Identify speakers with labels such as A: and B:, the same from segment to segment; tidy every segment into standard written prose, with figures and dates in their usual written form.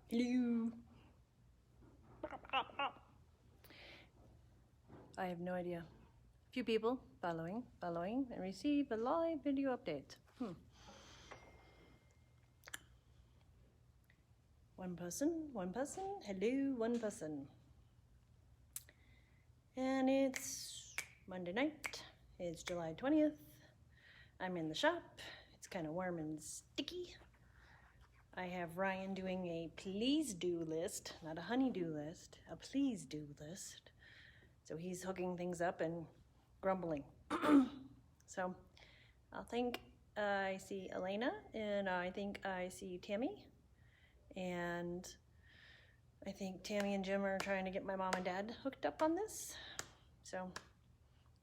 A: Hello. I have no idea. A few people following, and receive a live video update. One person, hello, one person. And it's Monday night, it's July 20th. I'm in the shop, it's kind of warm and sticky. I have Ryan doing a please do list, not a honey-do list, a please do list. So he's hooking things up and grumbling. So I think I see Elena, and I think I see Tammy. And I think Tammy and Jim are trying to get my mom and dad hooked up on this. So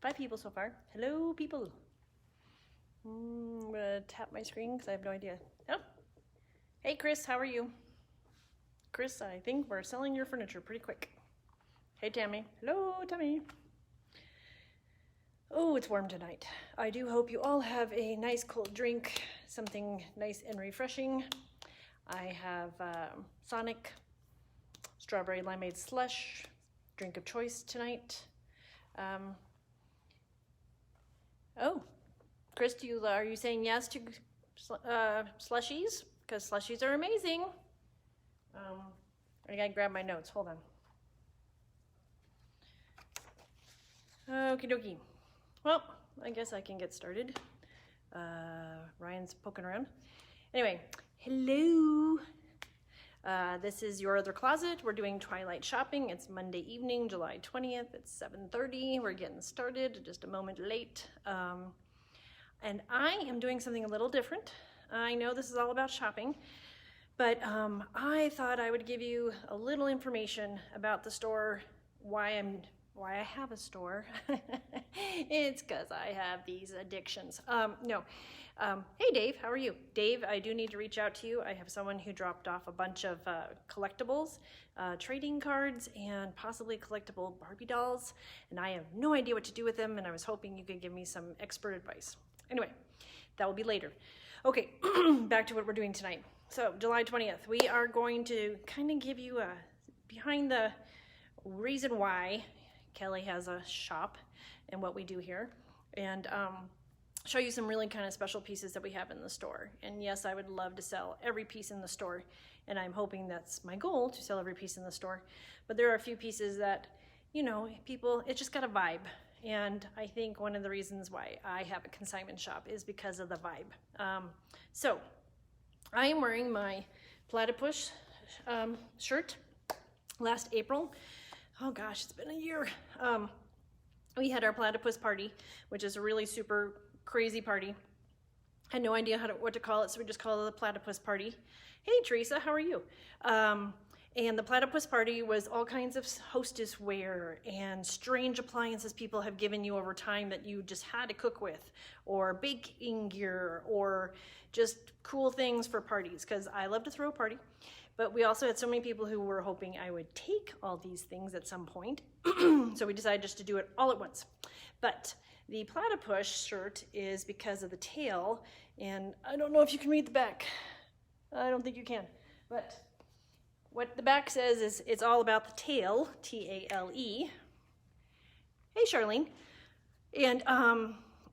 A: 5 people so far. Hello, people. I'm gonna tap my screen because I have no idea. Oh, hey Chris, how are you? Chris, I think we're selling your furniture pretty quick. Hey Tammy. Hello, Tammy. Oh, it's warm tonight. I do hope you all have a nice cold drink, something nice and refreshing. I have Sonic strawberry limeade slush, drink of choice tonight. Oh, Chris, are you saying yes to slushies? Because slushies are amazing. I gotta grab my notes, hold on. Okie dokie. Well, I guess I can get started. Ryan's poking around. Anyway, hello. This is your other closet. We're doing Twilight shopping. It's Monday evening, July 20th. It's 7:30. We're getting started, just a moment late. And I am doing something a little different. I know this is all about shopping, but I thought I would give you a little information about the store, why I have a store. It's because I have these addictions. Hey Dave, how are you? Dave, I do need to reach out to you. I have someone who dropped off a bunch of collectibles, trading cards, and possibly collectible Barbie dolls, and I have no idea what to do with them, and I was hoping you could give me some expert advice. Anyway, that will be later. Okay, back to what we're doing tonight. So July 20th, we are going to kind of give you a behind the reason why Kelly has a shop and what we do here, and show you some really kind of special pieces that we have in the store. And yes, I would love to sell every piece in the store, and I'm hoping that's my goal, to sell every piece in the store. But there are a few pieces that, you know, people, it's just got a vibe. And I think one of the reasons why I have a consignment shop is because of the vibe. So I am wearing my platypus shirt last April. Oh gosh, it's been a year. We had our platypus party, which is a really super crazy party. Had no idea what to call it, so we just called it the platypus party. Hey Teresa, how are you? And the platypus party was all kinds of hostess wear and strange appliances people have given you over time that you just had to cook with, or baking gear, or just cool things for parties, because I love to throw a party. But we also had so many people who were hoping I would take all these things at some point. So we decided just to do it all at once. But the platypus shirt is because of the tail, and I don't know if you can read the back. I don't think you can. But what the back says is it's all about the tail, T-A-L-E. Hey, Charlene. And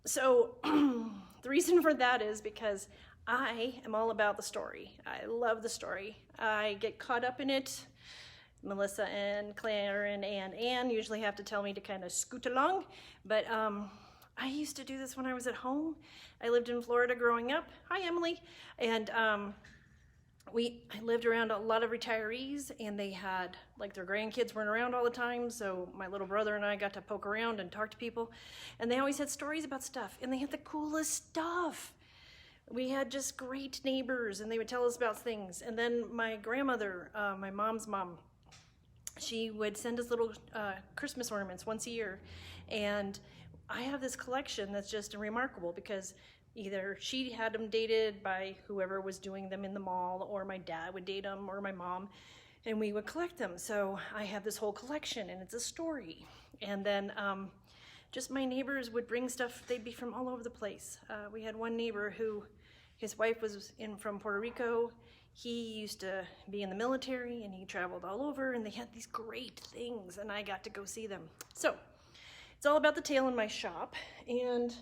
A: so the reason for that is because I am all about the story. I love the story. I get caught up in it. Melissa and Claire and Ann usually have to tell me to kind of scoot along, but I used to do this when I was at home. I lived in Florida growing up. Hi, Emily. And I lived around a lot of retirees, and they had, like, their grandkids weren't around all the time, so my little brother and I got to poke around and talk to people, and they always had stories about stuff, and they had the coolest stuff. We had just great neighbors, and they would tell us about things. And then my grandmother, my mom's mom, she would send us little Christmas ornaments once a year, and I have this collection that's just remarkable because either she had them dated by whoever was doing them in the mall, or my dad would date them, or my mom, and we would collect them. So I have this whole collection, and it's a story. And then just my neighbors would bring stuff. They'd be from all over the place. We had one neighbor who His wife was from Puerto Rico. He used to be in the military and he traveled all over, and they had these great things and I got to go see them. So it's all about the tail in my shop. And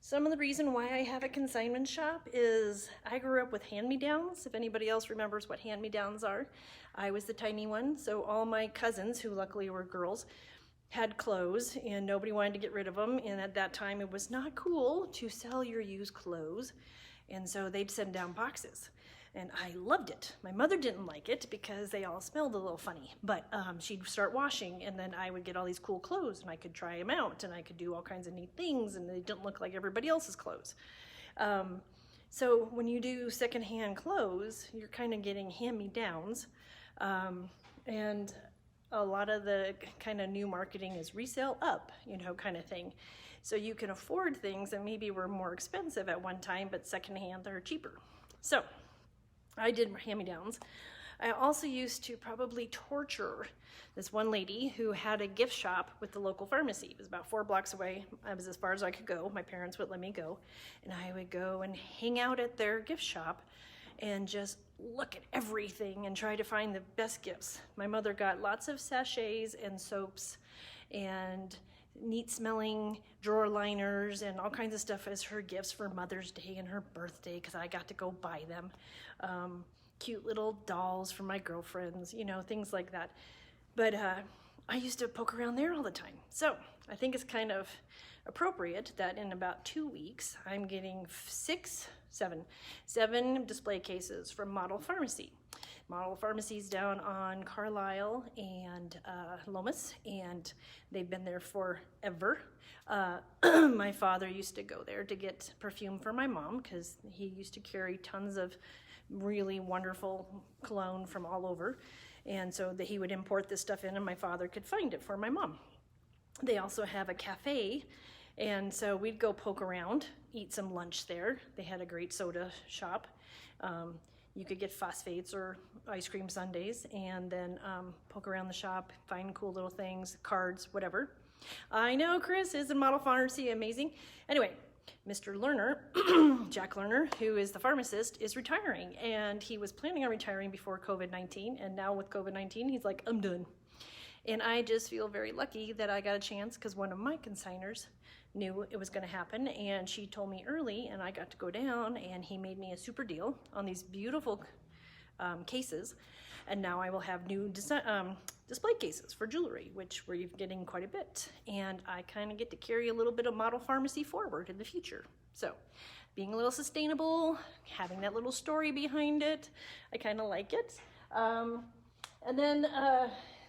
A: some of the reason why I have a consignment shop is I grew up with hand-me-downs. If anybody else remembers what hand-me-downs are, I was the tiny one. So all my cousins, who luckily were girls, had clothes and nobody wanted to get rid of them. And at that time, it was not cool to sell your used clothes. And so they'd send down boxes. And I loved it. My mother didn't like it because they all smelled a little funny, but she'd start washing and then I would get all these cool clothes and I could try them out and I could do all kinds of neat things and they didn't look like everybody else's clothes. So when you do secondhand clothes, you're kind of getting hand-me-downs, and a lot of the kind of new marketing is resale up, you know, kind of thing. So you can afford things that maybe were more expensive at one time, but secondhand they're cheaper. So I did hand-me-downs. I also used to probably torture this one lady who had a gift shop with the local pharmacy. It was about 4 blocks away. I was as far as I could go. My parents would let me go. And I would go and hang out at their gift shop and just look at everything and try to find the best gifts. My mother got lots of sachets and soaps and neat smelling drawer liners and all kinds of stuff as her gifts for Mother's Day and her birthday, because I got to go buy them. Cute little dolls for my girlfriends, you know, things like that. But I used to poke around there all the time. So I think it's kind of appropriate that in about 2 weeks, I'm getting 7 display cases from Model Pharmacy. Model Pharmacy's down on Carlisle and Lomas, and they've been there forever. My father used to go there to get perfume for my mom because he used to carry tons of really wonderful cologne from all over, and so that he would import this stuff in and my father could find it for my mom. They also have a cafe, and so we'd go poke around, eat some lunch there. They had a great soda shop. You could get phosphates or ice cream sundaes, and then poke around the shop, find cool little things, cards, whatever. I know Chris is in Model Pharmacy, amazing. Anyway, Mr. Lerner, Jack Lerner, who is the pharmacist, is retiring, and he was planning on retiring before COVID-19, and now with COVID-19, he's like, I'm done. And I just feel very lucky that I got a chance because one of my consigners knew it was going to happen, and she told me early, and I got to go down, and he made me a super deal on these beautiful cases, and now I will have new display cases for jewelry, which we're getting quite a bit, and I kind of get to carry a little bit of Model Pharmacy forward in the future. So being a little sustainable, having that little story behind it, I kind of like it. And then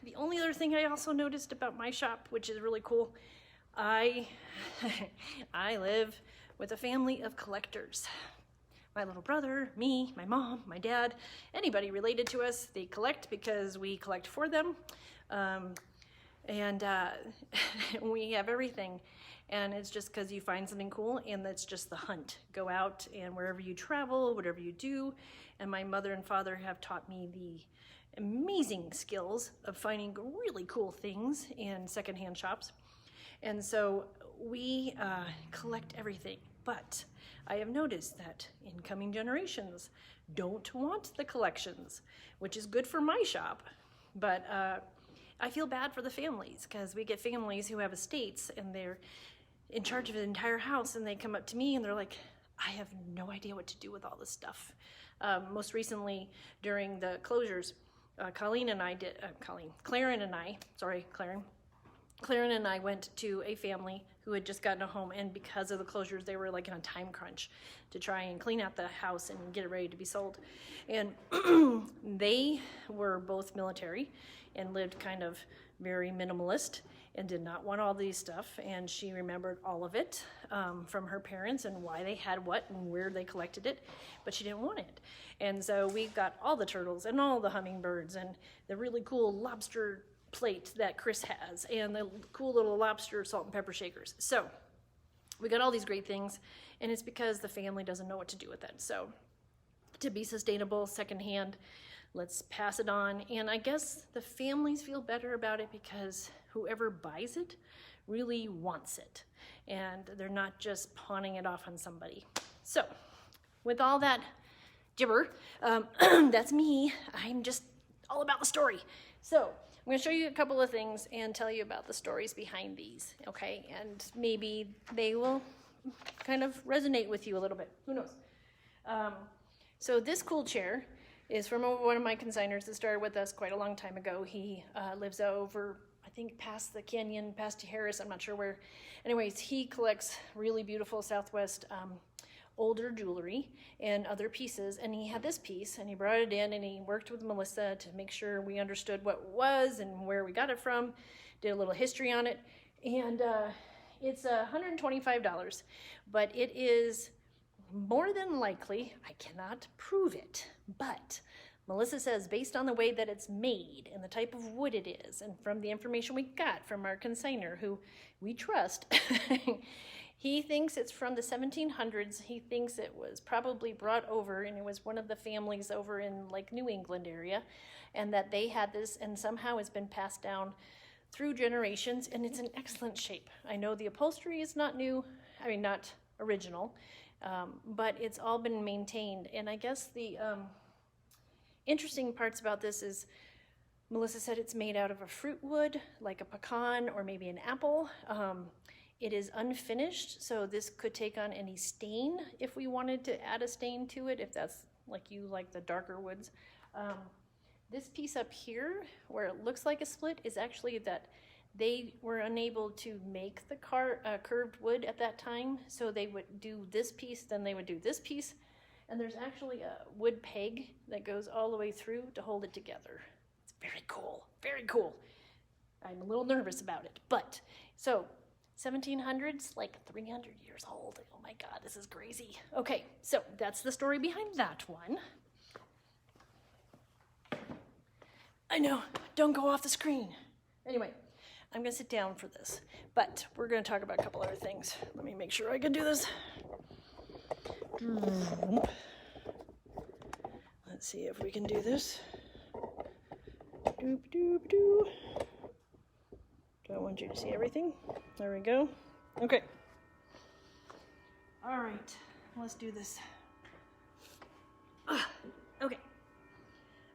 A: the only other thing I also noticed about my shop, which is really cool, I live with a family of collectors. My little brother, me, my mom, my dad, anybody related to us, they collect because we collect for them. And we have everything. And it's just because you find something cool, and that's just the hunt. Go out, and wherever you travel, whatever you do. And my mother and father have taught me the amazing skills of finding really cool things in secondhand shops. And so we collect everything, but I have noticed that incoming generations don't want the collections, which is good for my shop, but I feel bad for the families because we get families who have estates and they're in charge of the entire house, and they come up to me and they're like, I have no idea what to do with all this stuff. Most recently during the closures, Claren and I went to a family who had just gotten a home, and because of the closures, they were like in a time crunch to try and clean out the house and get it ready to be sold. And they were both military and lived kind of very minimalist and did not want all these stuff. And she remembered all of it from her parents and why they had what and where they collected it, but she didn't want it. And so we got all the turtles and all the hummingbirds and the really cool lobster plate that Chris has and the cool little lobster salt and pepper shakers. So we got all these great things, and it's because the family doesn't know what to do with it. So to be sustainable, secondhand, let's pass it on. And I guess the families feel better about it because whoever buys it really wants it, and they're not just pawning it off on somebody. So with all that gibber, that's me. I'm just all about the story. So I'm going to show you a couple of things and tell you about the stories behind these, okay? And maybe they will kind of resonate with you a little bit. Who knows? So this cool chair is from one of my consigners that started with us quite a long time ago. He lives over, I think, past the canyon, past Harris, I'm not sure where. Anyways, he collects really beautiful Southwest older jewelry and other pieces, and he had this piece, and he brought it in, and he worked with Melissa to make sure we understood what it was and where we got it from, did a little history on it, and it's $125, but it is more than likely, I cannot prove it, but Melissa says based on the way that it's made and the type of wood it is, and from the information we got from our consignor, who we trust, he thinks it's from the 1700s. He thinks it was probably brought over, and it was one of the families over in like New England area, and that they had this, and somehow it's been passed down through generations, and it's in excellent shape. I know the upholstery is not new, I mean not original, but it's all been maintained. And I guess the interesting parts about this is Melissa said it's made out of a fruit wood, like a pecan or maybe an apple. It is unfinished, so this could take on any stain if we wanted to add a stain to it, if that's like you like the darker woods. This piece up here, where it looks like a split, is actually that they were unable to make the curved wood at that time, so they would do this piece, then they would do this piece, and there's actually a wood peg that goes all the way through to hold it together. It's very cool, very cool. I'm a little nervous about it, but so 1700s, like 300 years old. Oh my God, this is crazy. Okay, so that's the story behind that one. I know, don't go off the screen. Anyway, I'm gonna sit down for this, but we're gonna talk about a couple other things. Let me make sure I can do this. Let's see if we can do this. Doop, doop, doop. Do I want you to see everything? There we go. Okay. All right, let's do this. Okay.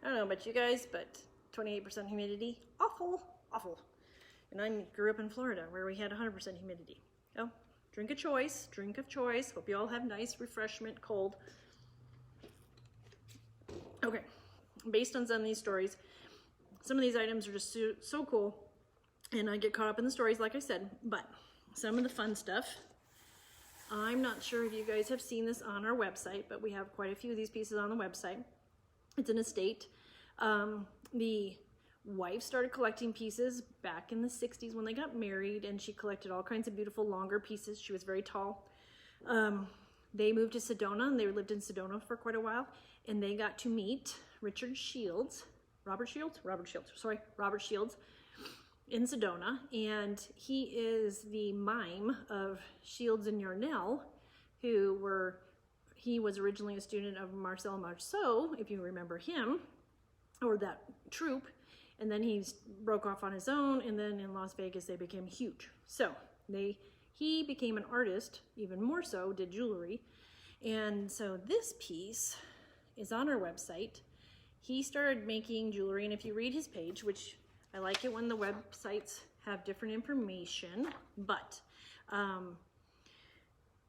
A: I don't know about you guys, but 28% humidity, awful, awful. And I grew up in Florida where we had 100% humidity. Oh, drink of choice, drink of choice. Hope you all have nice refreshment, cold. Okay, based on some of these stories, some of these items are just so cool, and I get caught up in the stories, like I said, but some of the fun stuff, I'm not sure if you guys have seen this on our website, but we have quite a few of these pieces on the website. It's an estate. The wife started collecting pieces back in the 60s when they got married, and she collected all kinds of beautiful longer pieces. She was very tall. They moved to Sedona, and they lived in Sedona for quite a while, and they got to meet Robert Shields in Sedona, and he is the mime of Shields and Yarnell, he was originally a student of Marcel Marceau, if you remember him, or that troupe, and then he broke off on his own, and then in Las Vegas they became huge. So he became an artist, even more so, did jewelry, and so this piece is on our website. He started making jewelry, and if you read his page, which I like it when the websites have different information, but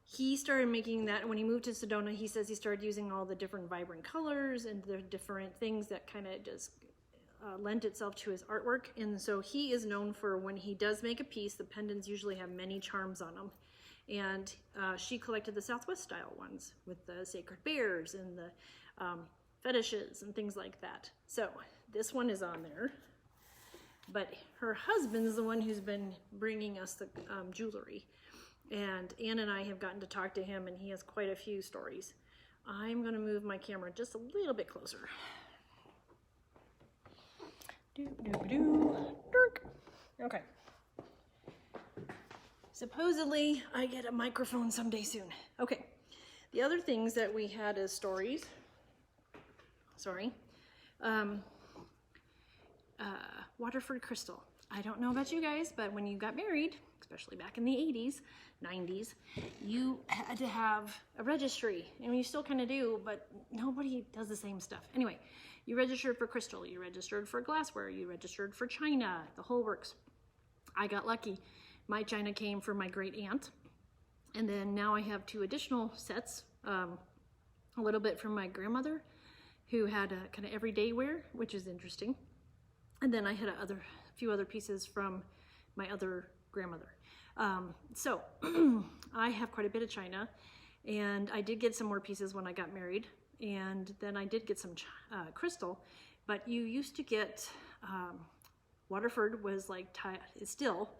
A: he started making that when he moved to Sedona. He says he started using all the different vibrant colors and the different things that kind of just lent itself to his artwork. And so he is known for when he does make a piece, the pendants usually have many charms on them. And she collected the Southwest style ones with the sacred bears and the fetishes and things like that. So this one is on there. But her husband's the one who's been bringing us the jewelry. And Ann and I have gotten to talk to him, and he has quite a few stories. I'm going to move my camera just a little bit closer. Okay. Supposedly, I get a microphone someday soon. Okay. The other things that we had as stories, Waterford crystal. I don't know about you guys, but when you got married, especially back in the 80s, 90s, you had to have a registry. I mean, you still kind of do, but nobody does the same stuff. Anyway, you registered for crystal, you registered for glassware, you registered for china, the whole works. I got lucky. My china came from my great aunt. And then now I have 2 additional sets, a little bit from my grandmother, who had a kind of everyday wear, which is interesting. And then I had a few other pieces from my other grandmother. So I have quite a bit of china, and I did get some more pieces when I got married, and then I did get some crystal. But you used to get Waterford was like is still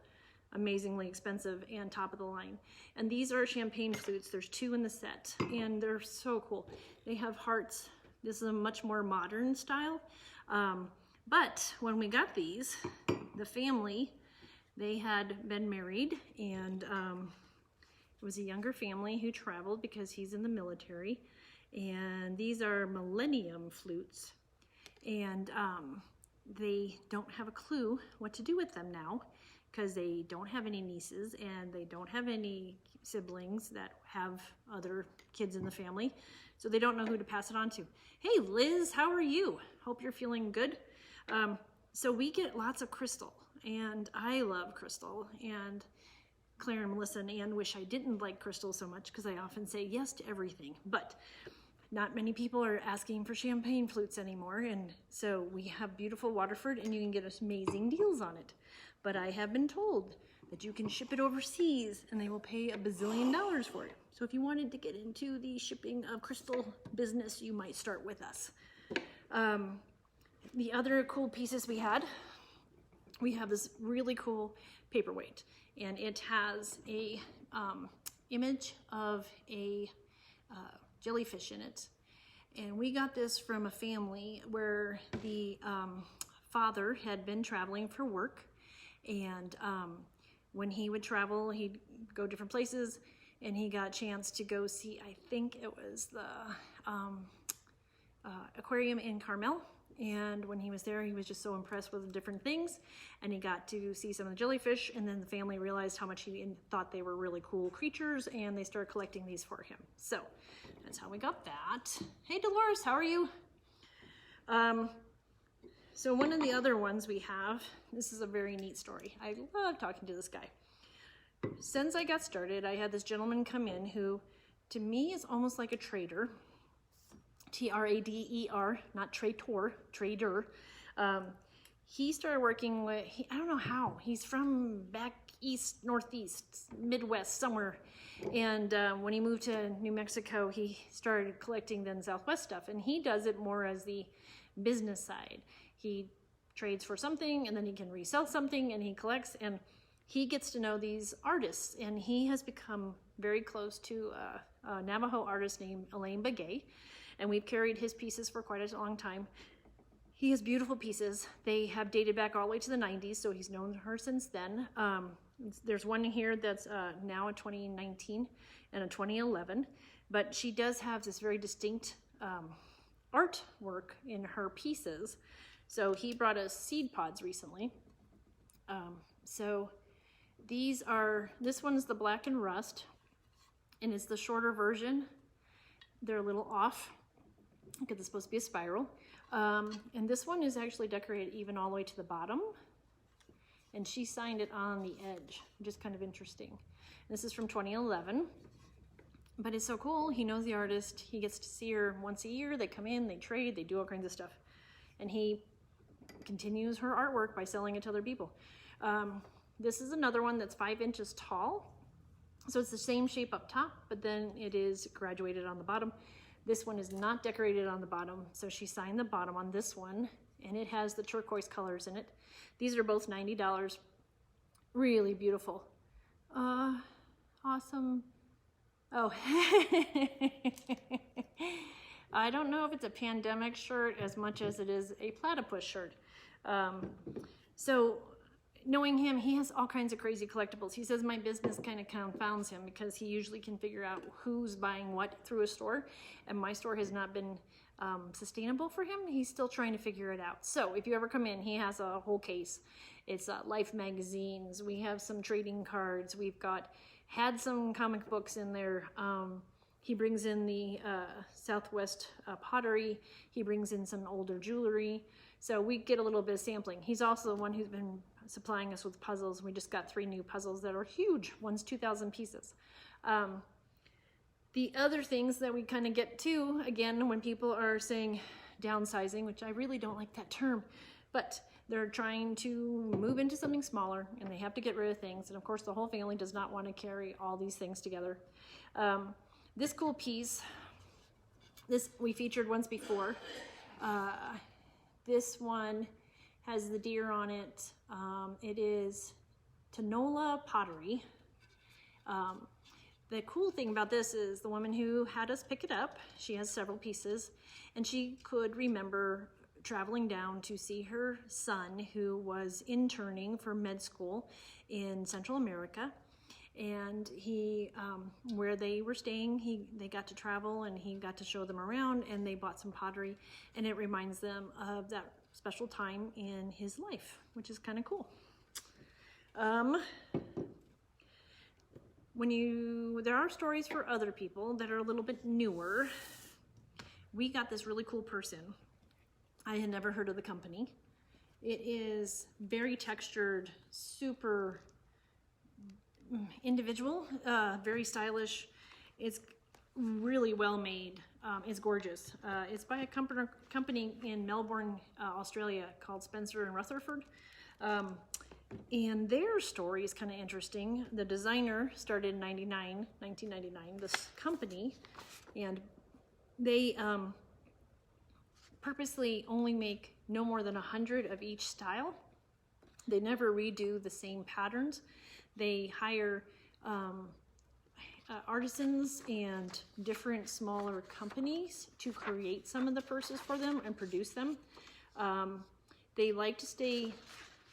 A: amazingly expensive and top of the line. And these are champagne flutes. There's 2 in the set, and they're so cool. They have hearts. This is a much more modern style. But when we got these, the family, they had been married, and it was a younger family who traveled because he's in the military. And these are Millennium flutes, and they don't have a clue what to do with them now, because they don't have any nieces and they don't have any siblings that have other kids in the family, so they don't know who to pass it on to. Hey Liz, how are you? Hope you're feeling good. So we get lots of crystal, and I love crystal, and Claire and Melissa and Ann wish I didn't like crystal so much, because I often say yes to everything, but not many people are asking for champagne flutes anymore, and so we have beautiful Waterford, and you can get amazing deals on it. But I have been told that you can ship it overseas, and they will pay $1 bazillion for it. So if you wanted to get into the shipping of crystal business, you might start with us. The other cool pieces we have this really cool paperweight, and it has a image of a jellyfish in it. And we got this from a family where the father had been traveling for work, and when he would travel, he'd go different places, and he got a chance to go see, I think it was the aquarium in Carmel. And when he was there, he was just so impressed with the different things, and he got to see some of the jellyfish, and then the family realized how much he thought they were really cool creatures, and they started collecting these for him. So that's how we got that. Hey Dolores, how are you? So one of the other ones we have, this is a very neat story. I love talking to this guy. Since I got started, I had this gentleman come in who, to me, is almost like a trader. T-R-A-D-E-R, not traitor, trader. He started working with, I don't know how, he's from back east, northeast, Midwest, somewhere. And when he moved to New Mexico, he started collecting then Southwest stuff. And he does it more as the business side. He trades for something, and then he can resell something, and he collects, and he gets to know these artists. And he has become very close to a Navajo artist named Elaine Begay. And we've carried his pieces for quite a long time. He has beautiful pieces. They have dated back all the way to the 90s, so he's known her since then. There's one here that's now a 2019 and a 2011, but she does have this very distinct artwork in her pieces. So he brought us seed pods recently. So these are, this one's the black and rust, and it's the shorter version. They're a little off, because it's supposed to be a spiral. And this one is actually decorated even all the way to the bottom. And she signed it on the edge, which is kind of interesting. This is from 2011, but it's so cool. He knows the artist. He gets to see her once a year. They come in, they trade, they do all kinds of stuff. And he continues her artwork by selling it to other people. This is another one that's 5 inches tall. So it's the same shape up top, but then it is graduated on the bottom. This one is not decorated on the bottom, so she signed the bottom on this one, and it has the turquoise colors in it. These are both $90. Really beautiful. Awesome. Oh, I don't know if it's a pandemic shirt as much as it is a platypus shirt. So knowing him, he has all kinds of crazy collectibles. He says my business kind of confounds him because he usually can figure out who's buying what through a store, and my store has not been sustainable for him. He's still trying to figure it out. So if you ever come in, he has a whole case. It's Life magazines. We have some trading cards. We've had some comic books in there. He brings in the Southwest pottery. He brings in some older jewelry. So we get a little bit of sampling. He's also the one who's been supplying us with puzzles. We just got 3 new puzzles that are huge. One's 2,000 pieces. The other things that we kind of get to, again, when people are saying downsizing, which I really don't like that term, but they're trying to move into something smaller and they have to get rid of things. And of course, the whole family does not want to carry all these things together. This cool piece, this we featured once before. This one has the deer on it. It is Tanola pottery. The cool thing about this is the woman who had us pick it up, she has several pieces, and she could remember traveling down to see her son who was interning for med school in Central America. And he, where they were staying, they got to travel and he got to show them around, and they bought some pottery, and it reminds them of that special time in his life, which is kind of cool. There are stories for other people that are a little bit newer. We got this really cool person. I had never heard of the company. It is very textured, super individual, very stylish. It's really well made. It's gorgeous. It's by a company in Melbourne, Australia called Spencer and Rutherford. And their story is kind of interesting. The designer started in 1999, this company, and they purposely only make no more than 100 of each style. They never redo the same patterns. They hire artisans and different smaller companies to create some of the purses for them and produce them. They like to stay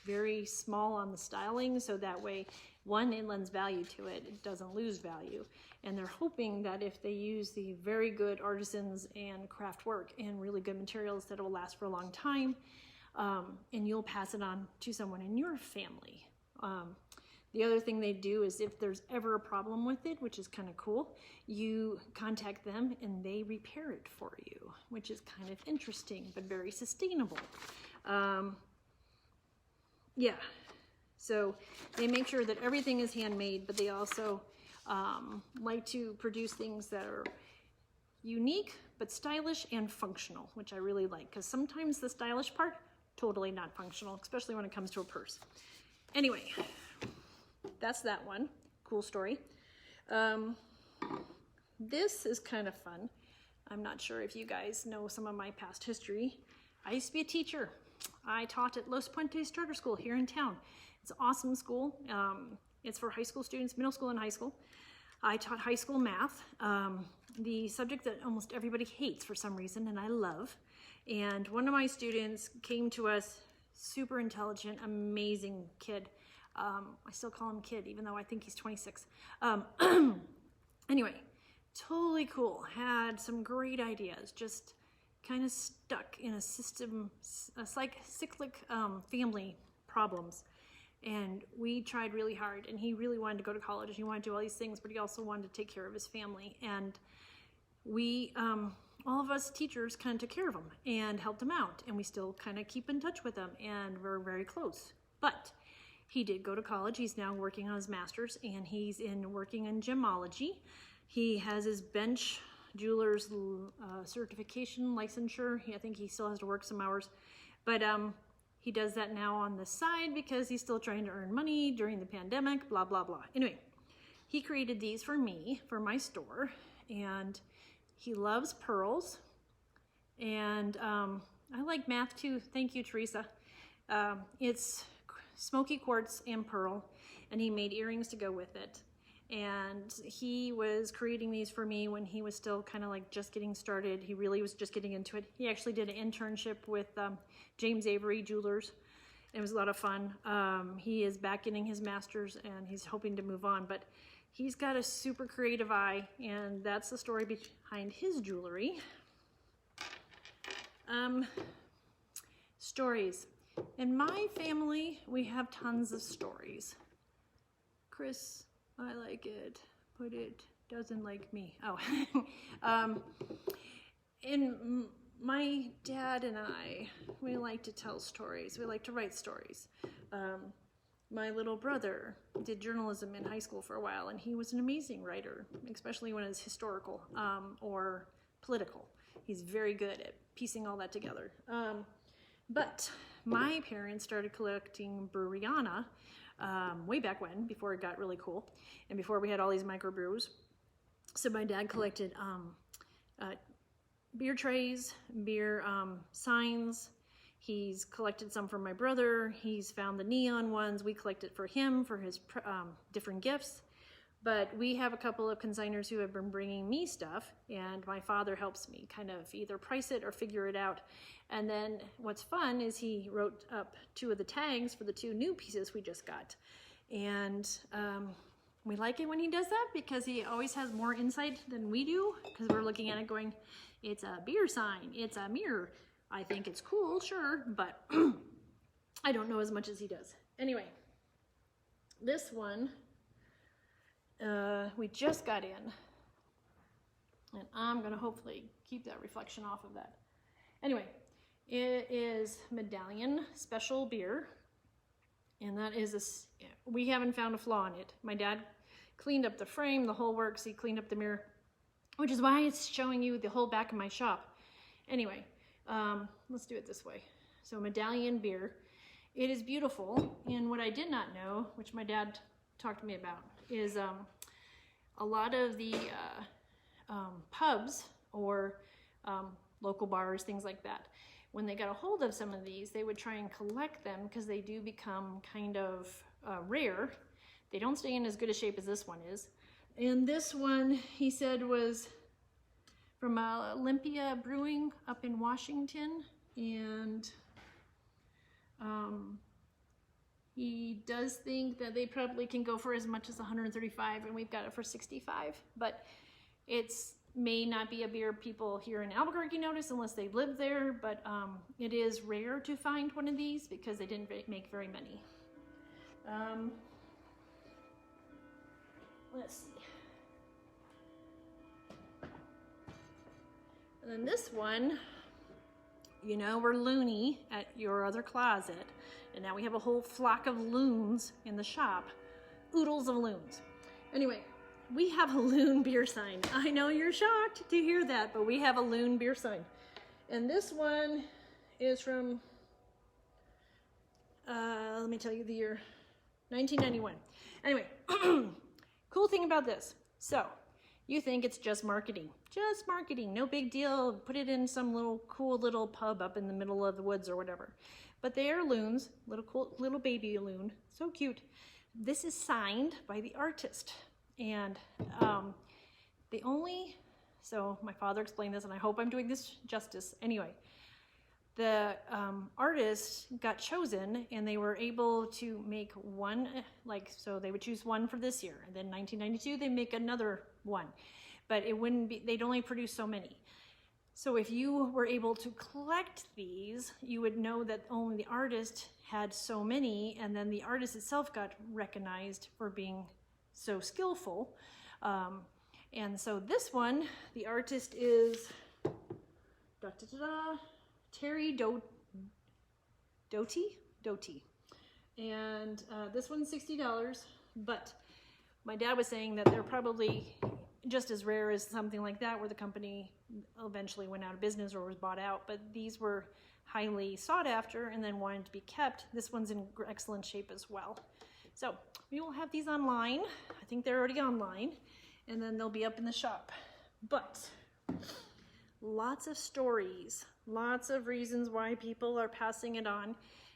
A: very small on the styling, so that way, one, it lends value to it. It doesn't lose value. And they're hoping that if they use the very good artisans and craft work and really good materials, that it will last for a long time, and you'll pass it on to someone in your family. The other thing they do is if there's ever a problem with it, which is kind of cool, you contact them and they repair it for you, which is kind of interesting, but very sustainable. Yeah, so they make sure that everything is handmade, but they also like to produce things that are unique, but stylish and functional, which I really like, because sometimes the stylish part, totally not functional, especially when it comes to a purse. Anyway, that's that one. Cool story. This is kind of fun. I'm not sure if you guys know some of my past history. I used to be a teacher. I taught at Los Puentes Charter School here in town. It's an awesome school. It's for high school students, middle school and high school. I taught high school math, the subject that almost everybody hates for some reason, and I love. And one of my students came to us, super intelligent, amazing kid. I still call him kid, even though I think he's 26. Anyway, totally cool. Had some great ideas, just kind of stuck in a system, cyclic family problems. And we tried really hard, and he really wanted to go to college, and he wanted to do all these things, but he also wanted to take care of his family. And we, all of us teachers kind of took care of him and helped him out, and we still kind of keep in touch with him, and we're very close. But he did go to college. He's now working on his master's, and he's working in gemology. He has his bench jeweler's certification, licensure. I think he still has to work some hours, but he does that now on the side because he's still trying to earn money during the pandemic, blah, blah, blah. Anyway, he created these for me, for my store, and he loves pearls, and I like math too. Thank you, Teresa. It's smoky quartz and pearl, and he made earrings to go with it. And he was creating these for me when he was still kind of like just getting started. He really was just getting into it. He actually did an internship with James Avery Jewelers, It was a lot of fun. He is back getting his master's and he's hoping to move on, but he's got a super creative eye, and that's the story behind his jewelry. Stories. In my family, we have tons of stories. Chris, I like it, but it doesn't like me. Oh, my dad and I, we like to tell stories. We like to write stories. My little brother did journalism in high school for a while, and he was an amazing writer, especially when it's historical or political. He's very good at piecing all that together. But my parents started collecting Breweriana way back when, before it got really cool, and before we had all these microbrews. So my dad collected beer trays, beer signs. He's collected some for my brother. He's found the neon ones. We collected for him for his different gifts. But we have a couple of consigners who have been bringing me stuff, and my father helps me kind of either price it or figure it out. And then what's fun is he wrote up 2 of the tags for the 2 new pieces we just got. And we like it when he does that because he always has more insight than we do, because we're looking at it going, it's a beer sign, it's a mirror. I think it's cool, sure, but I don't know as much as he does. Anyway, this one, we just got in, and I'm gonna hopefully keep that reflection off of that. Anyway, it is Medallion Special Beer, and that is we haven't found a flaw in it. My dad cleaned up the frame, the whole works. He cleaned up the mirror, which is why it's showing you the whole back of my shop. Anyway, let's do it this way. So Medallion beer, it is beautiful. And what I did not know, which my dad talked to me about, is a lot of the pubs or local bars, things like that, when they got a hold of some of these, they would try and collect them because they do become kind of rare. They don't stay in as good a shape as this one is. And this one, he said, was from Olympia Brewing up in Washington, and he does think that they probably can go for as much as 135, and we've got it for 65. But it's may not be a beer people here in Albuquerque notice unless they live there, but it is rare to find one of these because they didn't make very many. Let's see. And then this one, you know, we're loony at your other closet, and now we have a whole flock of loons in the shop. Oodles of loons. Anyway, we have a loon beer sign. I know you're shocked to hear that, but we have a loon beer sign. And this one is from, let me tell you the year, 1991. Anyway, cool thing about this. So, you think it's just marketing, no big deal. Put it in some little cool little pub up in the middle of the woods or whatever. But they are loons, little baby loon, so cute. This is signed by the artist, and so my father explained this, and I hope I'm doing this justice. Anyway, the artist got chosen, and they were able to make one, so they would choose one for this year, and then 1992 they make another one, but it wouldn't be, they'd only produce so many. So if you were able to collect these, you would know that only the artist had so many, and then the artist itself got recognized for being so skillful. And so this one, the artist is Terry Doty. And this one's $60, but my dad was saying that they're probably just as rare as something like that, where the company eventually went out of business or was bought out, but these were highly sought after and then wanted to be kept. This one's in excellent shape as well. So we will have these online. I think they're already online, and then they'll be up in the shop. But lots of stories, lots of reasons why people are passing it on.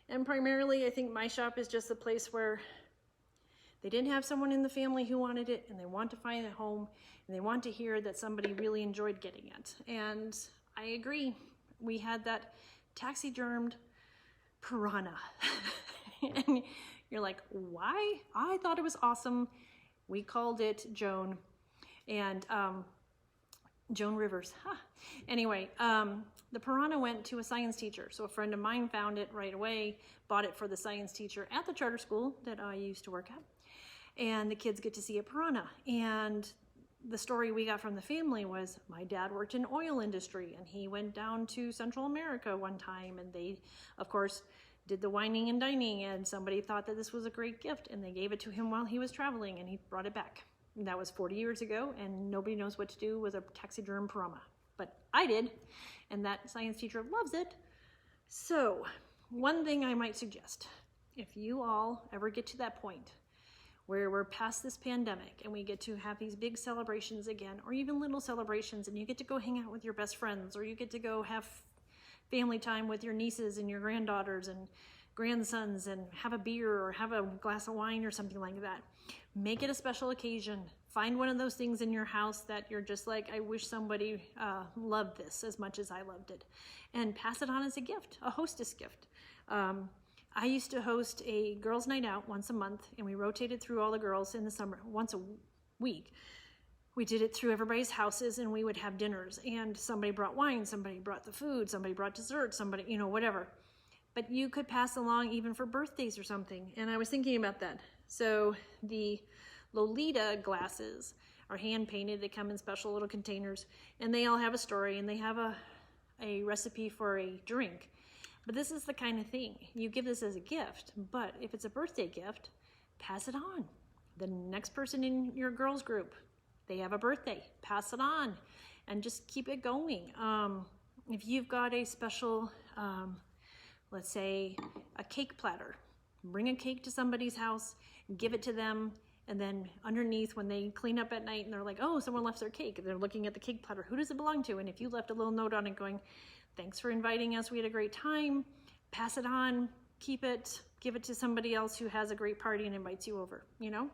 A: And primarily, I think my shop is just a place where they didn't have someone in the family who wanted it, and they want to find a home, and they want to hear that somebody really enjoyed getting it. And I agree. We had that taxidermed piranha. And you're like, why? I thought it was awesome. We called it Joan. And Joan Rivers. Huh. Anyway, the piranha went to a science teacher. So a friend of mine found it right away, bought it for the science teacher at the charter school that I used to work at. And the kids get to see a piranha. And the story we got from the family was my dad worked in oil industry and he went down to Central America one time, and they, of course, did the wining and dining, and somebody thought that this was a great gift and they gave it to him while he was traveling, and he brought it back. And that was 40 years ago, and nobody knows what to do with a taxiderm piranha. But I did, and that science teacher loves it. So one thing I might suggest, if you all ever get to that point where we're past this pandemic and we get to have these big celebrations again, or even little celebrations, and you get to go hang out with your best friends, or you get to go have family time with your nieces and your granddaughters and grandsons and have a beer or have a glass of wine or something like that, make it a special occasion. Find one of those things in your house that you're just like, I wish somebody loved this as much as I loved it, and pass it on as a gift, a hostess gift. I used to host a girls' night out once a month, and we rotated through all the girls in the summer, once a week. We did it through everybody's houses, and we would have dinners, and somebody brought wine, somebody brought the food, somebody brought dessert, somebody, you know, whatever. But you could pass along even for birthdays or something, and I was thinking about that. So the Lolita glasses are hand-painted. They come in special little containers, and they all have a story, and they have a recipe for a drink. But this is the kind of thing, you give this as a gift, but if it's a birthday gift, pass it on. The next person in your girls group, they have a birthday, pass it on, and just keep it going. If you've got a special, let's say a cake platter, bring a cake to somebody's house, give it to them, and then underneath when they clean up at night and they're like, oh, someone left their cake, and they're looking at the cake platter, who does it belong to? And if you left a little note on it going, thanks for inviting us, we had a great time, pass it on, keep it, give it to somebody else who has a great party and invites you over, you know?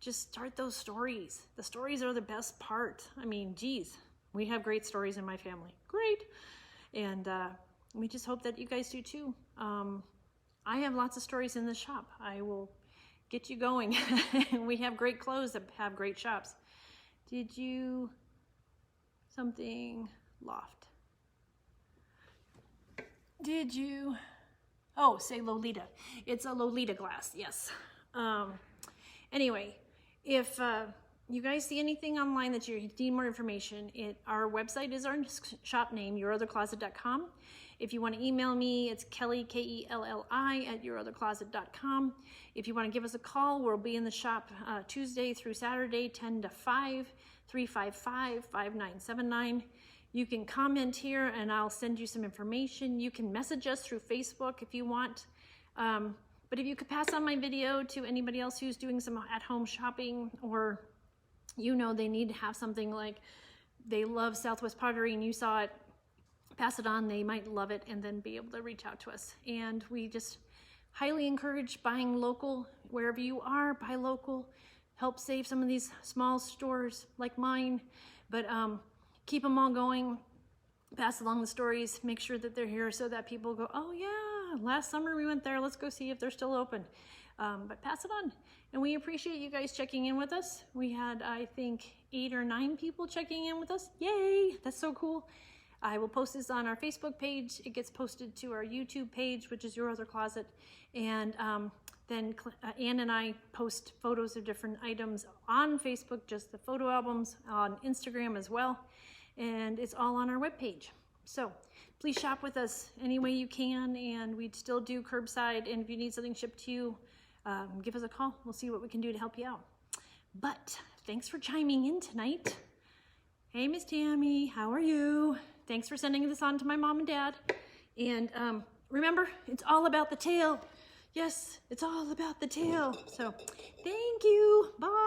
A: Just start those stories. The stories are the best part. I mean, geez, we have great stories in my family. Great. And we just hope that you guys do too. I have lots of stories in the shop. I will get you going. We have great clothes that have great shops. Did you, something, loft. Did you, oh, say Lolita. It's a Lolita glass, yes. Anyway, if you guys see anything online that you need more information, our website is our shop name, yourothercloset.com. If you want to email me, it's Kelly, Kelli, at yourothercloset.com. If you want to give us a call, we'll be in the shop Tuesday through Saturday, 10 to 5, 355-5979. You can comment here and I'll send you some information. You can message us through Facebook if you want. But if you could pass on my video to anybody else who's doing some at-home shopping, or you know they need to have something like they love Southwest Pottery and you saw it, pass it on. They might love it and then be able to reach out to us. And we just highly encourage buying local. Wherever you are, buy local. Help save some of these small stores like mine. But keep them all going. Pass along the stories. Make sure that they're here so that people go, oh yeah, last summer we went there. Let's go see if they're still open. But pass it on. And we appreciate you guys checking in with us. We had, I think, 8 or 9 people checking in with us. Yay, that's so cool. I will post this on our Facebook page. It gets posted to our YouTube page, which is Your Other Closet. And then Ann and I post photos of different items on Facebook, just the photo albums, on Instagram as well. And it's all on our webpage. So please shop with us any way you can, and we'd still do curbside. And if you need something shipped to you, give us a call. We'll see what we can do to help you out. But thanks for chiming in tonight. Hey, Miss Tammy, how are you? Thanks for sending this on to my mom and dad. And remember, it's all about the tail. Yes, it's all about the tail. So thank you. Bye.